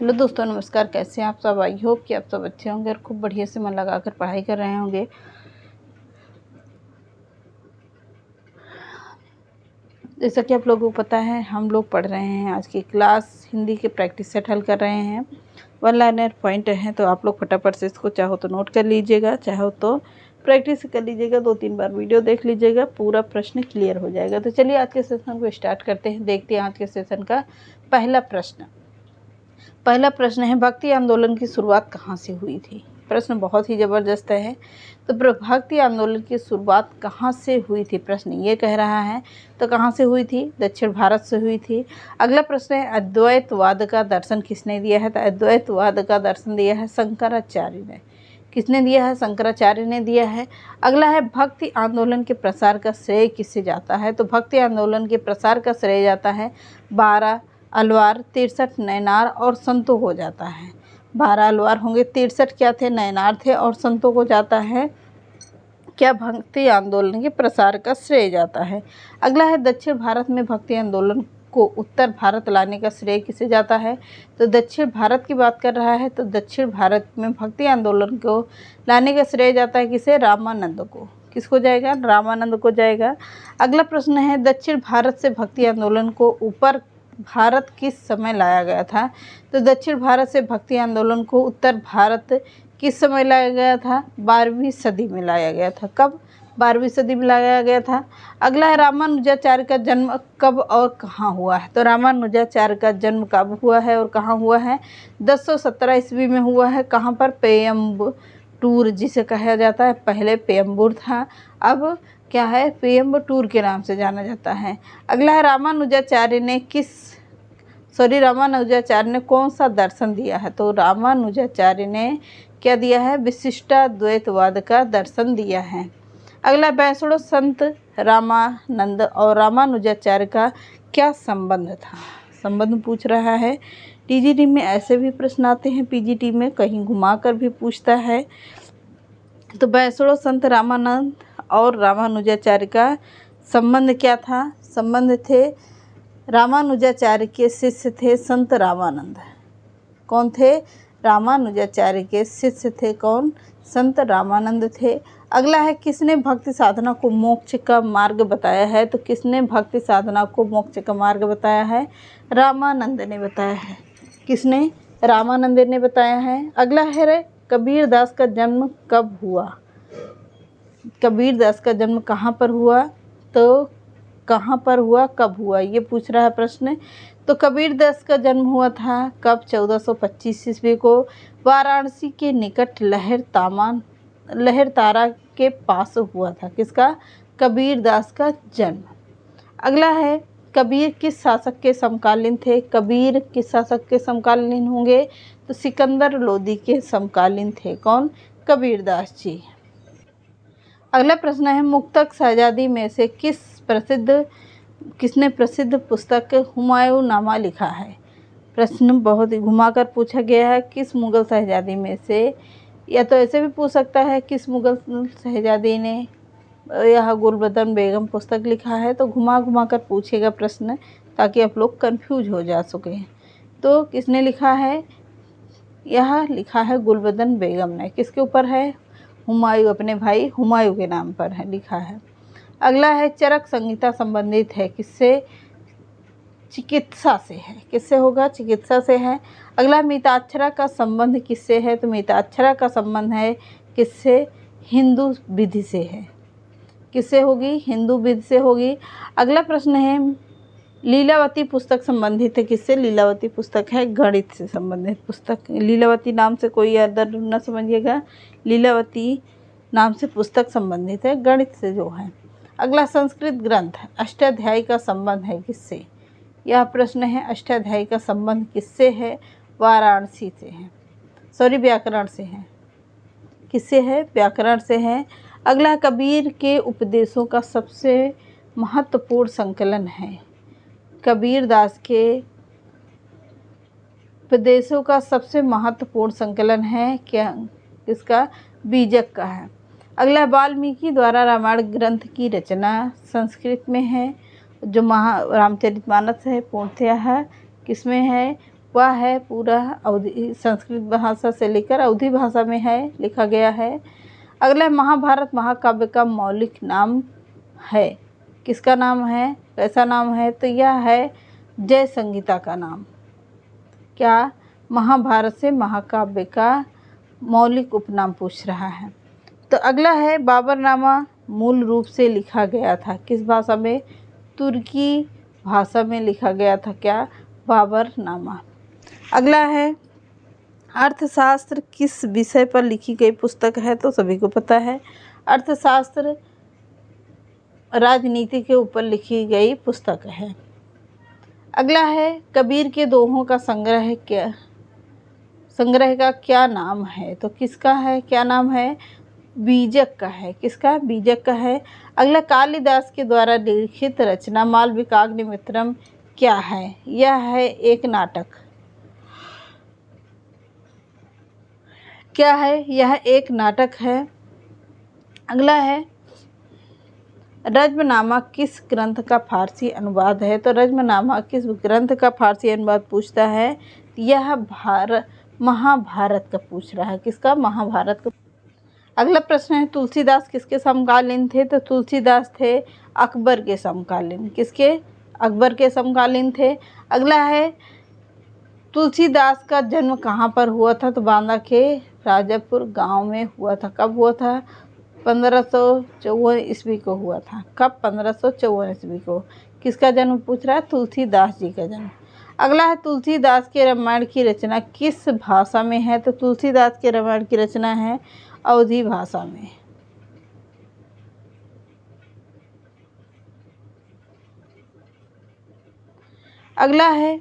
Hello दोस्तों, नमस्कार। कैसे हैं आप सब? आई होप कि आप सब अच्छे होंगे और खूब बढ़िया से मन लगाकर पढ़ाई कर रहे होंगे। जैसा कि आप लोगों को पता है, हम लोग पढ़ रहे हैं आज की क्लास हिंदी के प्रैक्टिस सेट हल कर रहे हैं। वन लाइनर पॉइंट हैं, तो आप लोग फटाफट से इसको चाहो तो नोट कर लीजिएगा, चाहो तो प्रैक्टिस कर लीजिएगा, 2-3 बार वीडियो देख लीजिएगा, पूरा प्रश्न क्लियर हो जाएगा। तो चलिए आज के सेशन को स्टार्ट करते हैं। देखते हैं आज के सेशन का पहला प्रश्न है, भक्ति आंदोलन की शुरुआत कहाँ से हुई थी? प्रश्न बहुत ही ज़बरदस्त है। तो भक्ति आंदोलन की शुरुआत कहाँ से हुई थी, प्रश्न ये कह रहा है। तो कहाँ से हुई थी? दक्षिण भारत से हुई थी। अगला प्रश्न है, अद्वैतवाद का दर्शन किसने दिया है? तो अद्वैतवाद का दर्शन दिया है शंकराचार्य ने। किसने दिया है? शंकराचार्य ने दिया है। अगला है, भक्ति आंदोलन के प्रसार का श्रेय किससे जाता है? तो भक्ति आंदोलन के प्रसार का श्रेय जाता है 12 अलवार, 63 नैनार और संतों को जाता है। 12 अलवार होंगे, 63 क्या थे? नैनार थे, और संतों को जाता है क्या? भक्ति आंदोलन के प्रसार का श्रेय जाता है। अगला है, दक्षिण भारत में भक्ति आंदोलन को उत्तर भारत लाने का श्रेय किसे जाता है? तो दक्षिण भारत की बात कर रहा है, तो दक्षिण भारत में भक्ति आंदोलन को लाने का श्रेय जाता है किसे? रामानंद को। किसको जाएगा? रामानंद को जाएगा। अगला प्रश्न है, दक्षिण भारत से भक्ति आंदोलन को ऊपर भारत किस समय लाया गया था? तो दक्षिण भारत से भक्ति आंदोलन को उत्तर भारत किस समय लाया गया था? 12वीं सदी में लाया गया था। कब? 12वीं सदी में लाया गया था। अगला है, रामानुजाचार्य का जन्म कब और कहाँ हुआ है? तो रामानुजाचार्य का जन्म कब हुआ है और कहाँ हुआ है? 1017 ईस्वी में हुआ है। कहाँ पर? पेयम्बटूर, जिसे कहा जाता है, पहले पेयम्बूर था, अब क्या है? पेयम्बटूर के नाम से जाना जाता है। अगला है, रामानुजाचार्य ने कौन सा दर्शन दिया है? तो रामानुजाचार्य ने क्या दिया है? विशिष्टाद्वैतवाद का दर्शन दिया है। अगला, वैष्णव संत रामानंद और रामानुजाचार्य का क्या संबंध था? संबंध पूछ रहा है। टीजीटी में ऐसे भी प्रश्न आते हैं, पीजीटी में कहीं घुमाकर भी पूछता है। तो वैष्णव संत रामानंद और रामानुजाचार्य का संबंध क्या था? संबंध थे, रामानुजाचार्य के शिष्य थे संत रामानंद। कौन थे? रामानुजाचार्य के शिष्य थे कौन? संत रामानंद थे। अगला है, किसने भक्ति साधना को मोक्ष का मार्ग बताया है? तो किसने भक्ति साधना को मोक्ष का मार्ग बताया है? रामानंद ने बताया है। किसने? रामानंद ने बताया है। अगला है, कबीरदास का जन्म कब हुआ? कबीरदास का जन्म कहाँ पर हुआ? तो कहाँ पर हुआ, कब हुआ, ये पूछ रहा है प्रश्न। तो कबीरदास का जन्म हुआ था कब? 1425 ईस्वी को वाराणसी के निकट लहरतारा के पास हुआ था। किसका? कबीरदास का जन्म। अगला है, कबीर किस शासक के समकालीन थे? कबीर किस शासक के समकालीन होंगे? तो सिकंदर लोदी के समकालीन थे। कौन? कबीरदास जी। अगला प्रश्न है, मुक्तक शहजादी में से किसने प्रसिद्ध पुस्तक हुमायूं नामा लिखा है? प्रश्न बहुत ही घुमाकर पूछा गया है। किस मुग़ल शहजादी में से, या तो ऐसे भी पूछ सकता है, किस मुग़ल शहजादी ने यह गुलबदन बेगम पुस्तक लिखा है? तो घुमा कर पूछेगा प्रश्न, ताकि आप लोग कंफ्यूज हो जा सकें। तो किसने लिखा है? यह लिखा है गुलबदन बेगम ने। किसके ऊपर है? हुमायूं, अपने भाई हुमायूं के नाम पर है, लिखा है। अगला है, चरक संहिता संबंधित है किससे? चिकित्सा से है। किससे होगा? चिकित्सा से है। अगला, मिताक्षरा का संबंध किससे है? तो मिताक्षरा का संबंध है किससे? हिंदू विधि से है। किससे होगी? हिंदू विधि से होगी। अगला प्रश्न है, लीलावती पुस्तक संबंधित है किससे? लीलावती पुस्तक है गणित से संबंधित पुस्तक। लीलावती नाम से कोई अदर न समझिएगा, लीलावती नाम से पुस्तक संबंधित है गणित से जो है। अगला, संस्कृत ग्रंथ अष्टाध्यायी का संबंध है किससे? यह प्रश्न है, अष्टाध्यायी का संबंध किससे है? वाराणसी से है, व्याकरण से है। किससे है? व्याकरण से है। अगला, कबीर के उपदेशों का सबसे महत्वपूर्ण संकलन है। कबीरदास के उपदेशों का सबसे महत्वपूर्ण संकलन है क्या? किसका? बीजक का है। अगला, वाल्मीकि द्वारा रामायण ग्रंथ की रचना संस्कृत में है। जो रामचरितमानस है पूर्णतः किसमें है? वह है पूरा अवधी संस्कृत भाषा से लेकर अवधी भाषा में है, लिखा गया है। अगला महाभारत महाकाव्य का मौलिक नाम है, किसका नाम है, कैसा नाम है, तो यह है जय संगीता का नाम। क्या, महाभारत से महाकाव्य का मौलिक उपनाम पूछ रहा है। तो अगला है बाबरनामा मूल रूप से लिखा गया था किस भाषा में, तुर्की भाषा में लिखा गया था, क्या, बाबरनामा। अगला है अर्थशास्त्र किस विषय पर लिखी गई पुस्तक है, तो सभी को पता है अर्थशास्त्र राजनीति के ऊपर लिखी गई पुस्तक है। अगला है कबीर के दोहों का संग्रह का क्या नाम है, तो किसका है, क्या नाम है, बीजक का है, किसका, बीजक का है। अगला कालिदास के द्वारा लिखित रचना मालविकाग्निमित्रम क्या है, यह है एक नाटक, क्या है, यह एक नाटक है। अगला है रज्मनामा किस ग्रंथ का फारसी अनुवाद है, तो रज्मनामा किस ग्रंथ का फारसी अनुवाद पूछता है, यह महाभारत का पूछ रहा है, किसका, महाभारत का। अगला प्रश्न है तुलसीदास किसके समकालीन थे, तो तुलसीदास थे अकबर के समकालीन, किसके, अकबर के समकालीन थे। अगला है तुलसीदास का जन्म कहाँ पर हुआ था, तो बांदा के राजापुर गांव में हुआ था। कब हुआ था, 1554 ईस्वी को हुआ था। कब, 1554 ईस्वी को। किसका जन्म पूछ रहा है, तुलसीदास जी का जन्म। अगला है तुलसीदास के रामायण की रचना किस भाषा में है, तो तुलसीदास के रामायण की रचना है अवधी भाषा में। अगला है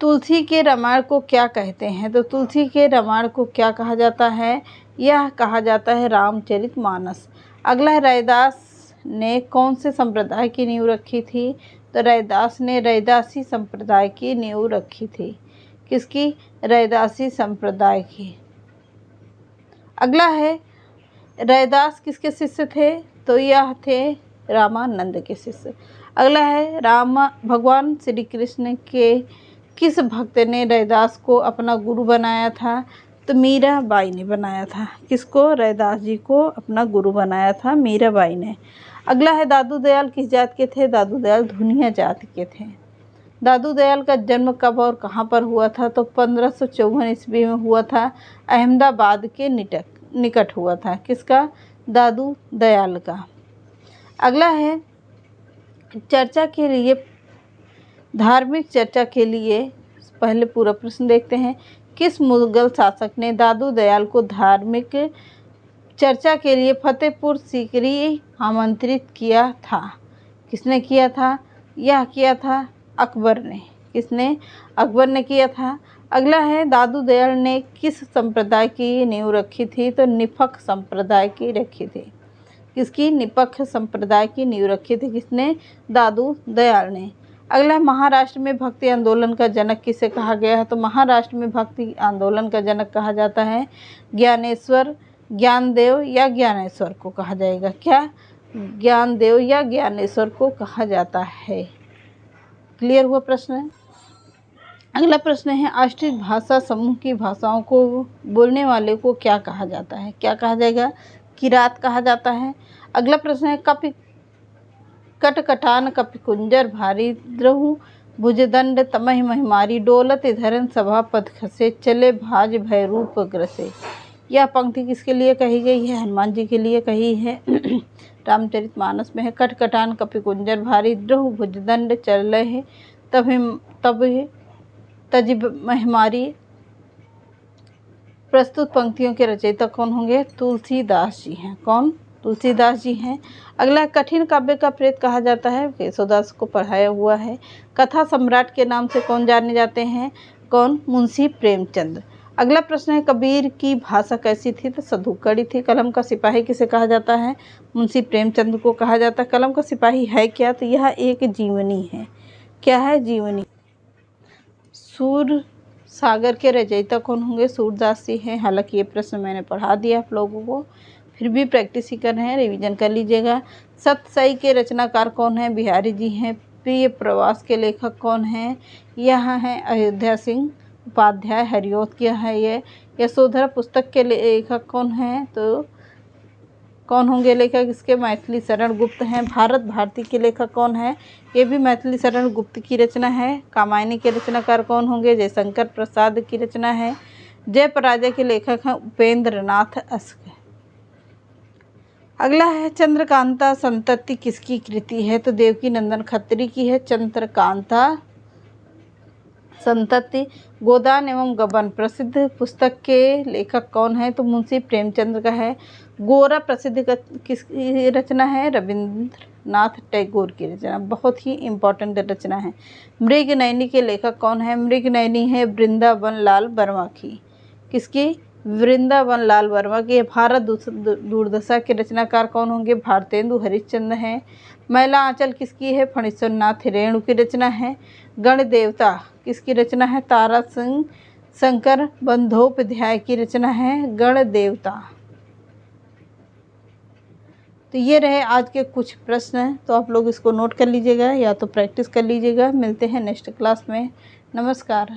तुलसी के रामायण को क्या कहते हैं, तो तुलसी के रामायण को क्या कहा जाता है, यह कहा जाता है रामचरितमानस। अगला है रैदास ने कौन से संप्रदाय की नींव रखी थी, तो रैदास ने रैदासी संप्रदाय की नींव रखी थी, किसकी, रैदासी संप्रदाय की। अगला है रैदास किसके शिष्य थे, तो यह थे रामानंद के शिष्य। अगला है भगवान श्री कृष्ण के किस भक्त ने रैदास को अपना गुरु बनाया था, तो मीराबाई ने बनाया था, किसको, रैदास जी को अपना गुरु बनाया था मीराबाई ने। अगला है दादू दयाल किस जात के थे, दादू दयाल धुनिया जात के थे। दादू दयाल का जन्म कब और कहाँ पर हुआ था, तो 1554 ईस्वी में हुआ था, अहमदाबाद के निकट हुआ था, किसका, दादू दयाल का। अगला है चर्चा के लिए, धार्मिक चर्चा के लिए पहले पूरा प्रश्न देखते हैं। किस मुगल शासक ने दादू दयाल को धार्मिक चर्चा के लिए फतेहपुर सीकरी आमंत्रित किया था, किसने किया था, यह किया था अकबर ने, किसने, अकबर ने किया था। अगला है दादू दयाल ने किस संप्रदाय की नींव रखी थी, तो निपख संप्रदाय की रखी थी, किसकी, निपख संप्रदाय की नींव रखी थी, किसने, दादू दयाल ने। अगला महाराष्ट्र में भक्ति आंदोलन का जनक किसे कहा गया है, तो महाराष्ट्र में भक्ति आंदोलन का जनक कहा जाता है ज्ञानेश्वर, ज्ञानदेव या ज्ञानेश्वर को कहा जाएगा, क्या, ज्ञानदेव या ज्ञानेश्वर को कहा जाता है। क्लियर हुआ प्रश्न। अगला प्रश्न है आष्ट्रिक भाषा समूह की भाषाओं को बोलने वाले को क्या कहा जाता है, क्या कहा जाएगा, किरात कहा जाता है। अगला प्रश्न है कटकटान कपिकुंजर भारी द्रहु भुजदंड तमहि महिमारी डोलत धरन सभा पद खसे चले भाज भय रूप ग्रसे। यह पंक्ति किसके लिए कही गई है, हनुमान जी के लिए कही है, रामचरितमानस में है। कटकटान कपिकुंजर भारी द्रहु भुजदंड चले तब तजिब महिमारी। प्रस्तुत पंक्तियों के रचयिता कौन होंगे, तुलसीदास जी हैं, कौन, तुलसीदास जी हैं। अगला कठिन काव्य का प्रेत कहा जाता है, केशवदास को पढ़ाया हुआ है। कथा सम्राट के नाम से कौन जाने जाते हैं, कौन, मुंशी प्रेमचंद। अगला प्रश्न है कबीर की भाषा कैसी थी, तो सधुकड़ी थी। कलम का सिपाही किसे कहा जाता है, मुंशी प्रेमचंद को कहा जाता है। कलम का सिपाही है क्या, तो यह एक जीवनी है, क्या है, जीवनी। सूर सागर के रचयिता कौन होंगे, सूरदास जी हैं। हालांकि ये प्रश्न मैंने पढ़ा दिया आप लोगों को, फिर भी प्रैक्टिस ही कर रहे हैं, रिवीजन कर लीजिएगा। सतसई के रचनाकार कौन है, बिहारी जी हैं। प्रिय प्रवास के लेखक कौन हैं? यह हैं अयोध्या सिंह उपाध्याय, हरिऔध के है ये। यशोधरा पुस्तक के लेखक कौन हैं? तो कौन होंगे लेखक इसके? मैथिली शरण गुप्त हैं। भारत भारती के लेखक कौन है? ये भी मैथिली शरण गुप्त की रचना है। कामायनी के रचनाकार कौन होंगे? जयशंकर प्रसाद की रचना है। जय पराजय के लेखक हैं उपेंद्र नाथ अस्क। अगला है चंद्रकांता संतति किसकी कृति है? तो देवकी नंदन खत्री की है चंद्रकांता संतति। गोदान एवं गबन प्रसिद्ध पुस्तक के लेखक कौन है? तो मुंशी प्रेमचंद्र का है। गोरा प्रसिद्ध किसकी रचना है? रविंद्रनाथ टैगोर की रचना, बहुत ही इम्पोर्टेंट रचना है। मृगनयनी के लेखक कौन है? मृगनयनी है वृंदावन लाल वर्मा की। किसकी? वृंदावन लाल वर्मा की। भारत दुर्दशा के रचनाकार कौन होंगे? भारतेंदु हरिश्चंद्र हैं। मैला आंचल किसकी है? फणीश्वर नाथ रेणु की रचना है। गणदेवता किसकी रचना है? तारा सिंह शंकर बंदोपाध्याय की रचना है गणदेवता। तो ये रहे आज के कुछ प्रश्न, तो आप लोग इसको नोट कर लीजिएगा या तो प्रैक्टिस कर लीजिएगा। मिलते हैं नेक्स्ट क्लास में। नमस्कार।